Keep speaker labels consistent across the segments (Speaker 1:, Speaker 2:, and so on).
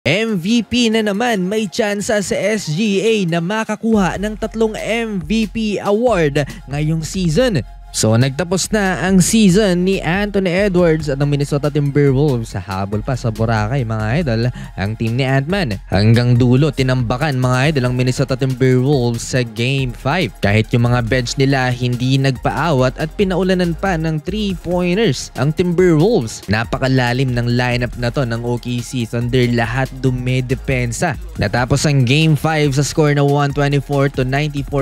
Speaker 1: MVP na naman, may tsansa sa SGA na makakuha ng 3 MVP award ngayong season. So nagtapos na ang season ni Anthony Edwards at ng Minnesota Timberwolves. Sa habol pa sa Boracay mga idol ang team ni Ant-Man. Hanggang dulo tinambakan mga idol ang Minnesota Timberwolves sa Game 5. Kahit yung mga bench nila hindi nagpaawat at pinaulanan pa ng 3-pointers ang Timberwolves. Napakalalim ng lineup na to ng OKC Thunder, lahat dumedepensa. Natapos ang Game 5 sa score na 124-94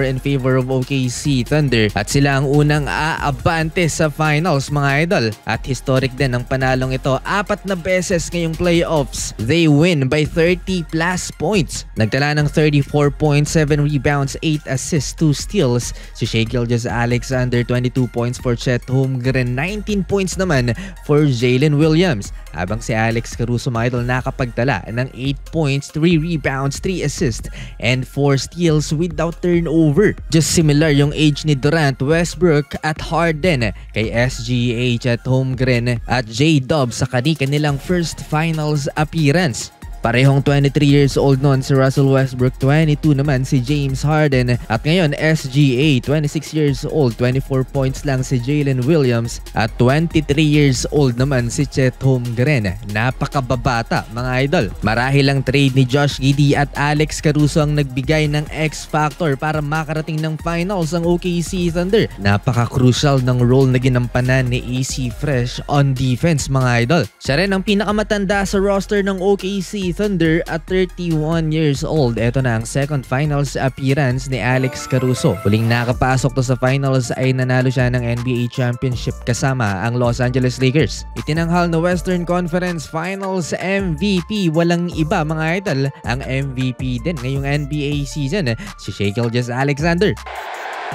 Speaker 1: in favor of OKC Thunder at sila ang unang aabante sa finals mga idol. At historic din ang panalong ito, 4 na beses ngayong playoffs. They win by 30 plus points. Nagtala ng 34 points, 7 rebounds, 8 assists, 2 steals si Shai Gilgeous-Alexander, 22 points for Chet Holmgren, 19 points naman for Jalen Williams. Habang si Alex Caruso mga idol nakapagtala ng 8 points, 3 rebounds, 3 assists, and 4 steals without turnover. Just similar yung age ni Durant, Westbrook at Harden kay SGA, Chet Holmgren at J-Dub sa kanilang first finals appearance. Parehong 23 years old noon si Russell Westbrook, 22 naman si James Harden, at ngayon SGA 26 years old, 24 points lang si Jalen Williams, at 23 years old naman si Chet Holmgren. Napakababata mga idol. Marahil ang trade ni Josh Giddey at Alex Caruso ang nagbigay ng X-factor para makarating ng finals ang OKC Thunder. Napaka-crucial ng role na ginampanan ni AC Fresh on defense mga idol. Siya rin ang pinakamatanda sa roster ng OKC Thunder at 31 years old. Ito na ang second finals appearance ni Alex Caruso. Huling nakapasok to sa finals ay nanalo siya ng NBA Championship kasama ang Los Angeles Lakers. Itinanghal na Western Conference Finals MVP, walang iba mga idol, ang MVP din ngayong NBA season, si Shai Gilgeous-Alexander.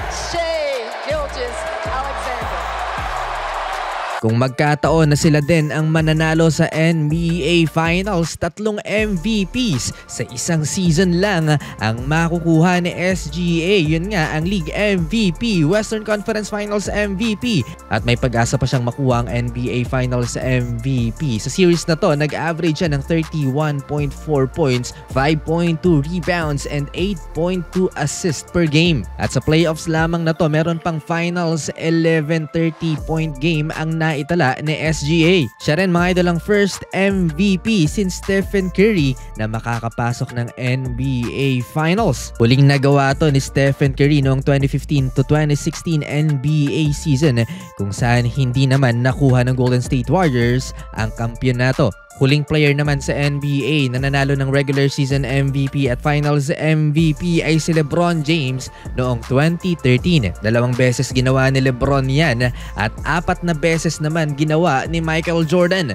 Speaker 2: Shai Gilgeous-Alexander.
Speaker 1: Kung magkataon na sila din ang mananalo sa NBA Finals, 3 MVPs sa isang season lang ang makukuha ni SGA. Yun nga ang League MVP, Western Conference Finals MVP, at may pag-asa pa siyang makuha ang NBA Finals MVP. Sa series na to, nag-average siya ng 31.4 points, 5.2 rebounds, and 8.2 assists per game. At sa playoffs lamang na to, meron pang Finals 11 30-point game ang naitala ni SGA. Siya rin mga idol ang first MVP since Stephen Curry na makakapasok ng NBA Finals. Huling nagawa to ni Stephen Curry noong 2015 to 2016 NBA season kung saan hindi naman nakuha ng Golden State Warriors ang kampiyonato. Huling player naman sa NBA na nanalo ng regular season MVP at finals MVP ay si LeBron James noong 2013. 2 beses ginawa ni LeBron yan at 4 na beses naman ginawa ni Michael Jordan.